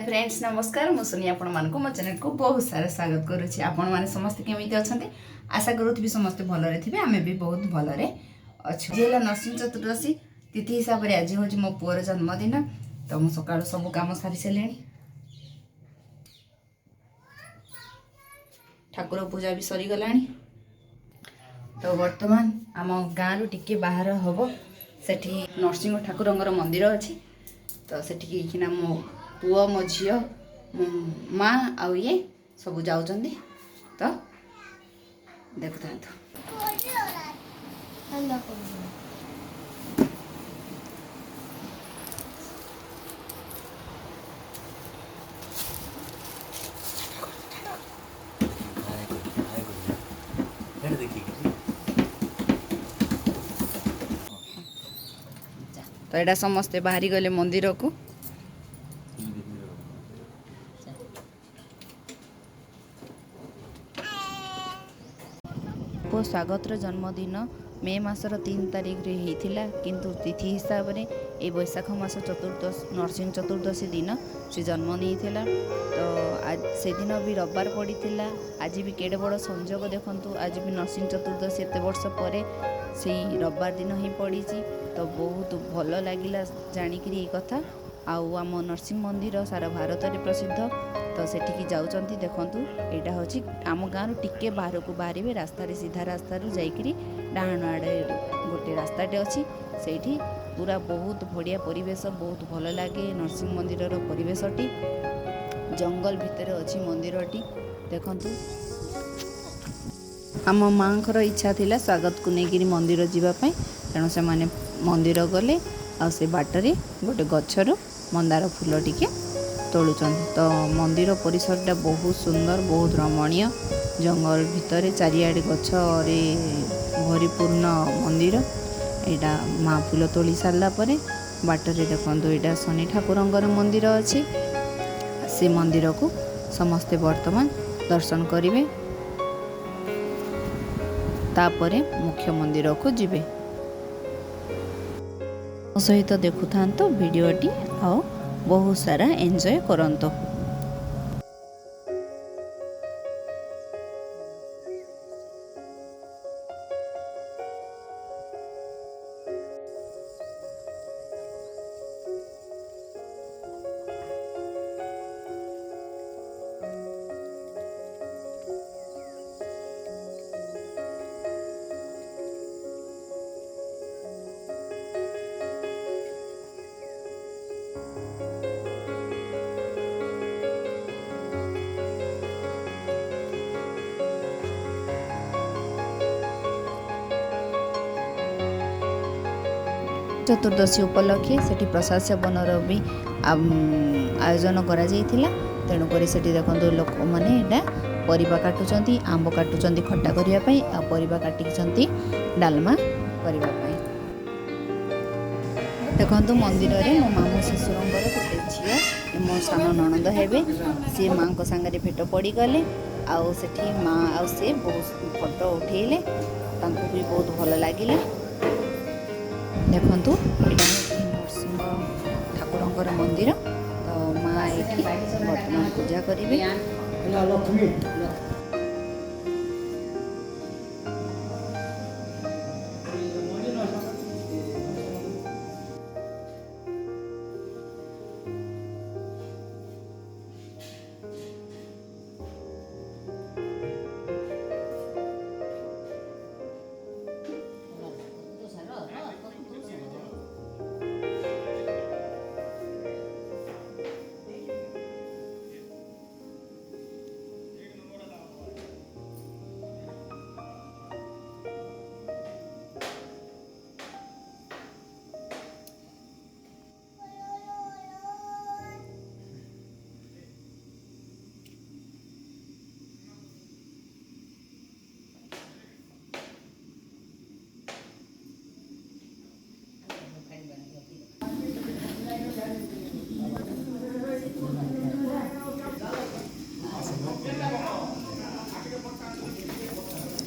Friends नमस्कार मुझे आपण मानक मो चैनल को बहुत सारा स्वागत करुच्ची आपण मैंने समस्त केमी अच्छा आशा करूँ समस्ते भलरे थे आम भी बहुत भलरे अच्छे जी नरसिंह चतुर्दशी तिथि हिसाब से आज हूँ मो पुअर जन्मदिन तो मुझे सका सब कम सारी सारे ठाकुर पूजा भी सरीगला तो बर्तमान आम गाँव टिके बाहर हम से नरसिंह ठाकुर मंदिर अच्छी तो से मो पुओ मो झी मो माँ आउ ये सब जाऊँ तो देखु था तो यहाँ समस्ते बाहरी गले मंदिर को स्वागतर जन्मदिन मे मासर 3 तारिख रे होता किंतु तिथि हिसाब से ये बैशाख मास चतुर्दशी नरसिंह चतुर्दशी दिन से जन्म नहीं थिला। तो आज से दिन भी रविवार पड़ा आज भी केड़े बड़ संजोग देखंतु आज भी नरसिंह चतुर्दशी एत वर्ष पर से रविवार दिन ही पड़ी तो बहुत भल लगिला जाणिकी ये कथा आउ आम नरसिंह मंदिर सारा भारत में प्रसिद्ध तो सेठिकी जाउचंती देखंतु एटा होची आम गाँव टिके बाहर को बाहर रास्ता सीधा रास्ता जाइकरी डाहाण आड़े गोटे रास्ताटे अच्छी से पूरा बहुत बढ़िया परिवेश बहुत भल लगे नरसिंह मंदिर परिवेशटी जंगल भितर अच्छी मंदिरटी देखंतु आम माँ इच्छा थिला स्वागत को लेकिन मंदिर जावाई तेणु से माने मंदिर गले आ से बाटरे गोटे गछर मंदार फूल टिके तोलुचन तो मंदिर परिसरटा बहुत सुंदर बहुत रमणीय जंगल भितर चारिआडे गछरे भरीपूर्ण मंदिर एटा माँ फूल तोली सारा पर बाटरे देखो यहाँ शनि ठाकुरंकर मंदिर अच्छी से मंदिर को समस्ते वर्तमान दर्शन करेंगे तापरे मुख्य मंदिर को जिबे सहित देखु था वीडियोटी आओ बहुत सारा एंजॉय करंतो। चतुर्दशी उपलक्षे से प्रसाद सेवनर भी आयोजन करा तेणुक से देखो लोक मैंने परिबा काटुचंती आंब काटुचंती खट्टा करने आ परिबा काटिकी डालमा करने देखो मंदिर में मो मामू शिशुरंगर गोटे झील मो सान ननद हेबे सी माँ को सांगे भेट पड़गले आउ से माँ आ से बहुत फोटो उठेले भी बहुत भल लगिला देखंतु नरसिंह ठाकुरंकर मंदिर तो माँ ये वर्तमान पूजा करेंगे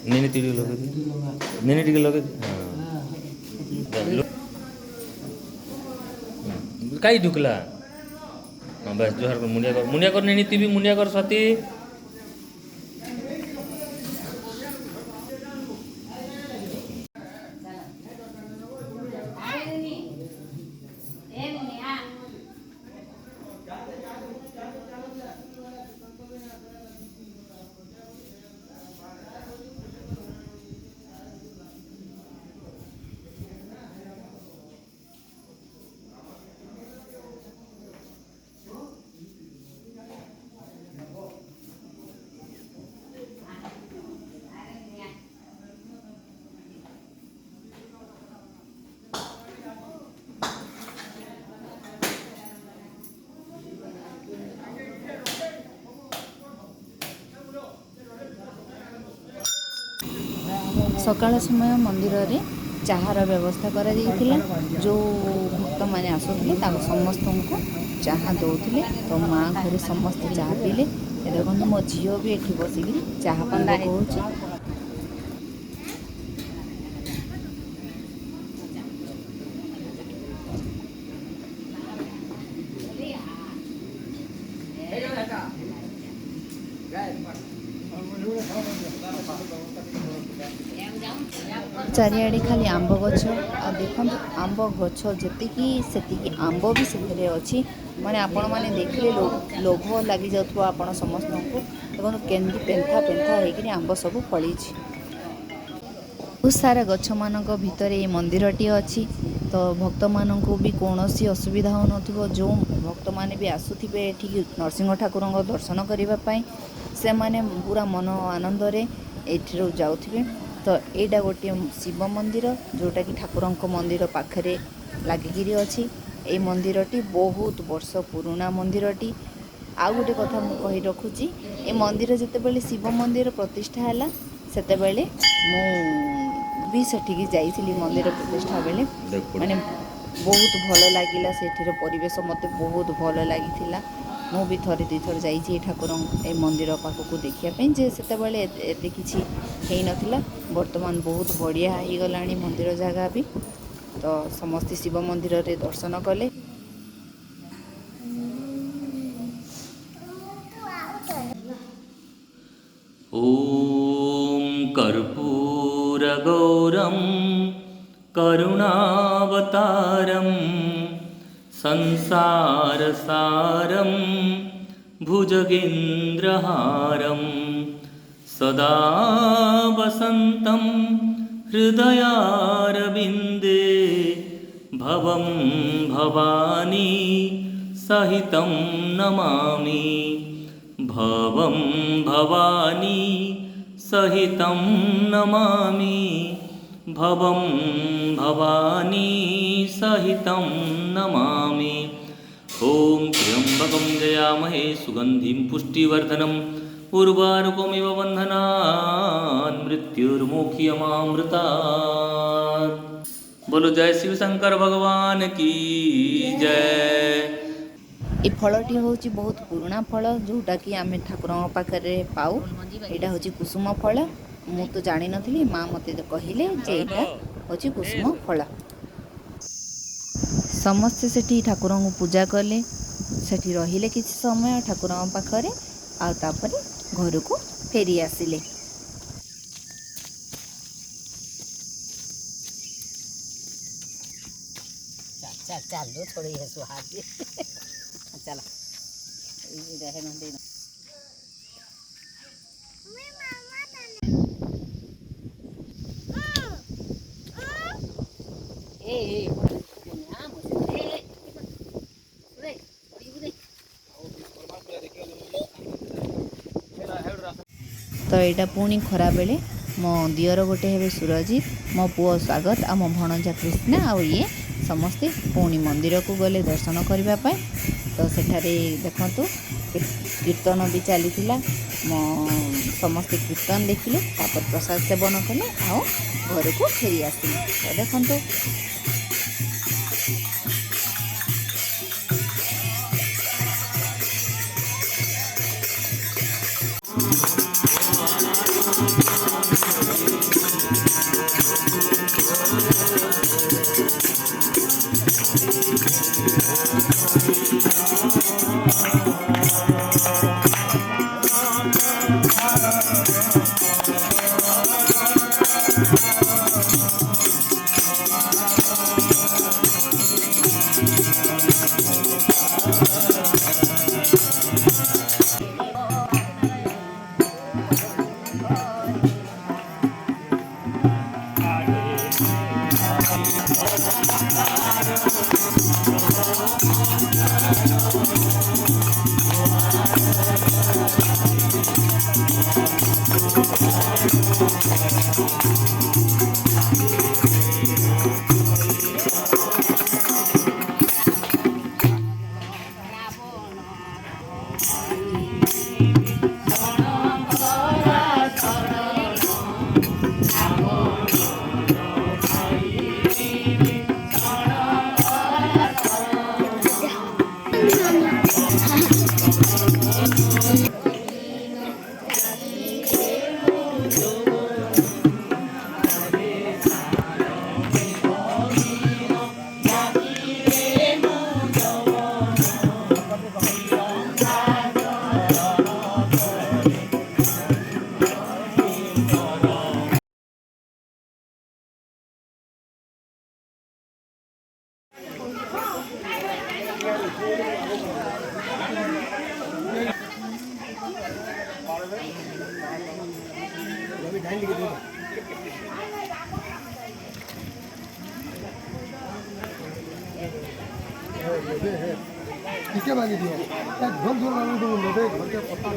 नेने टिके लगे नेने टिके लगे काई ढुकला हाँ बस जोहर कर मुंडिया कर नहीं नीति भी मुंडिया कर स्वाति ସକାଳ ସମୟ ମନ୍ଦିରରେ ଚାହାର ବ୍ୟବସ୍ଥା କରାଯାଇଥିଲା। ଯେଉଁ ଭକ୍ତମାନେ ଆସୁଥିଲେ ତାଙ୍କୁ ସମସ୍ତଙ୍କୁ ଚାହା ଦେଉଥିଲେ। ତ ମାଆ ଘରେ ସମସ୍ତେ ଚାହା ପିଇଲେ। ଏ ଦେଖନ୍ତୁ ମୋ ଝିଅ ବି ଏଠି ବସିକିରି ଚାହା ପିଇବା କହୁଛି। ଚାରିଆଡ଼େ ଖାଲି ଆମ୍ବ ଗଛ। ଆଉ ଦେଖନ୍ତୁ ଆମ୍ବ ଗଛ ଯେତିକି ସେତିକି ଆମ୍ବ ବି ସେଥିରେ ଅଛି। ମାନେ ଆପଣମାନେ ଦେଖିଲେ ଲୋଭ ଲାଗିଯାଉଥିବ ଆପଣ ସମସ୍ତଙ୍କୁ। ଦେଖନ୍ତୁ କେମିତି ପେନ୍ଥା ପେନ୍ଥା ହେଇକିରି ଆମ୍ବ ସବୁ ଫଳିଛି। ବହୁତ ସାରା ଗଛମାନଙ୍କ ଭିତରେ ଏ ମନ୍ଦିରଟି ଅଛି। ତ ଭକ୍ତମାନଙ୍କୁ ବି କୌଣସି ଅସୁବିଧା ହେଉନଥିବ। ଯେଉଁ ଭକ୍ତମାନେ ବି ଆସୁଥିବେ ଏଠିକି ନରସିଂହ ଠାକୁରଙ୍କ ଦର୍ଶନ କରିବା ପାଇଁ ସେମାନେ ପୁରା ମନ ଆନନ୍ଦରେ ଏଠିରୁ ଯାଉଥିବେ। ତ ଏଇଟା ଗୋଟିଏ ଶିବ ମନ୍ଦିର ଯେଉଁଟାକି ଠାକୁରଙ୍କ ମନ୍ଦିର ପାଖରେ ଲାଗିକିରି ଅଛି। ଏଇ ମନ୍ଦିରଟି ବହୁତ ବର୍ଷ ପୁରୁଣା ମନ୍ଦିରଟି। ଆଉ ଗୋଟେ କଥା ମୁଁ କହି ରଖୁଛି, ଏ ମନ୍ଦିର ଯେତେବେଳେ ଶିବ ମନ୍ଦିର ପ୍ରତିଷ୍ଠା ହେଲା ସେତେବେଳେ ମୁଁ ବି ସେଠିକି ଯାଇଥିଲି। ମନ୍ଦିର ପ୍ରତିଷ୍ଠା ବେଳେ ମାନେ ବହୁତ ଭଲ ଲାଗିଲା। ସେଠିର ପରିବେଶ ମୋତେ ବହୁତ ଭଲ ଲାଗିଥିଲା। ମୁଁ ବି ଥରେ ଦୁଇଥର ଯାଇଛି ଏ ଠାକୁରଙ୍କ ଏ ମନ୍ଦିର ପାଖକୁ ଦେଖିବା ପାଇଁ। ଯେ ସେତେବେଳେ ଏତେ କିଛି ହେଇନଥିଲା। ବର୍ତ୍ତମାନ ବହୁତ ବଢ଼ିଆ ହେଇଗଲାଣି ମନ୍ଦିର ଜାଗା ବି। ତ ସମସ୍ତେ ଶିବ ମନ୍ଦିରରେ ଦର୍ଶନ କଲେ। ॐ कर्पूरगौरं करुणावतारं संसारसारं भुजगेन्द्रहारं सदा वसन्तं हृदयारविन्दे भवं भवानी सहितं नमामि भवं भवानी सहितं नमामि भवं भवानी सहितं नमामि ॐ त्र्यम्बकं जयामहे सुगन्धिं पुष्टिवर्धनम् उर्वारुकमिव बन्धनान् मृत्युर्मुख्यमामृतात्। बोलो जय शिव शंकर भगवान की जय। ଏ ଫଳଟି ହେଉଛି ବହୁତ ପୁରୁଣା ଫଳ ଯେଉଁଟାକି ଆମେ ଠାକୁରଙ୍କ ପାଖରେ ପାଉ। ଏଇଟା ହେଉଛି କୁସୁମ ଫଳ। ମୁଁ ତ ଜାଣିନଥିଲି, ମା' ମୋତେ କହିଲେ ଯେ ଏଇଟା ହେଉଛି କୁସୁମ ଫଳ। ସମସ୍ତେ ସେଠି ଠାକୁରଙ୍କୁ ପୂଜା କଲେ। ସେଠି ରହିଲେ କିଛି ସମୟ ଠାକୁରଙ୍କ ପାଖରେ। ଆଉ ତାପରେ ଘରକୁ ଫେରି ଆସିଲେ। ଚାଲୁ ଥୋଡ଼ି ସୁହାଜି ଚାଲ ରହେ ନଦୀ ତ ଏଇଟା ପୁଣି ଖରାବେଳେ ମୋ ଦିଅର ଗୋଟେ ହେବେ ସୁରଜିତ, ମୋ ପୁଅ ସ୍ୱାଗତ ଆଉ ମୋ ଭଣଜା କୃଷ୍ଣା ଆଉ ଇଏ ସମସ୍ତେ ପୁଣି ମନ୍ଦିରକୁ ଗଲେ ଦର୍ଶନ କରିବା ପାଇଁ। ତ ସେଠାରେ ଦେଖନ୍ତୁ କୀର୍ତ୍ତନ ବି ଚାଲିଥିଲା। ସମସ୍ତେ କୀର୍ତ୍ତନ ଦେଖିଲେ, ତାପରେ ପ୍ରସାଦ ସେବନ କଲେ ଆଉ ଘରକୁ ଫେରି ଆସିଲେ। ତ ଦେଖନ୍ତୁ किसके बाकी दिया घर जोर लाने तो बोल रहे घर के पत्ता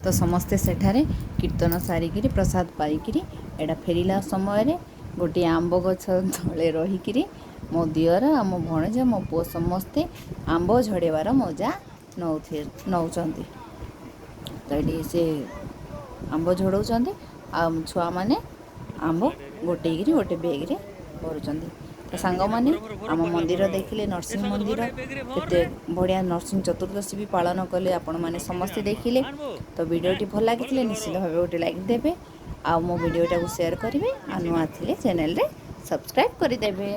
तो समस्ते सेठारे कीर्तन सारिकी प्रसाद पाइकी एटा फेरिला समय गोटे आंब गछ तले रहीकि मो दियर आ मो भणजा मो पुओ समस्ते आंब झड़ेबार मजा नौचंती। तो ये से आंब झड़ौचंती आ छुआ माने आंब गोटेकिरी गोटे बेग रे करूचंती। तो सांग माने आम मंदिर देखिले नरसिंह मंदिर केते बढ़िया नरसिंह चतुर्दशी भी पालन कले आपण माने समस्ते देखिले। तो वीडियोटी भल लगी निश्चित भाव गोटे लाइक देबे आ मो वीडियोटा को शेयर करेंगे आ नुआ थिले चैनल रे सब्सक्राइब करदेवे।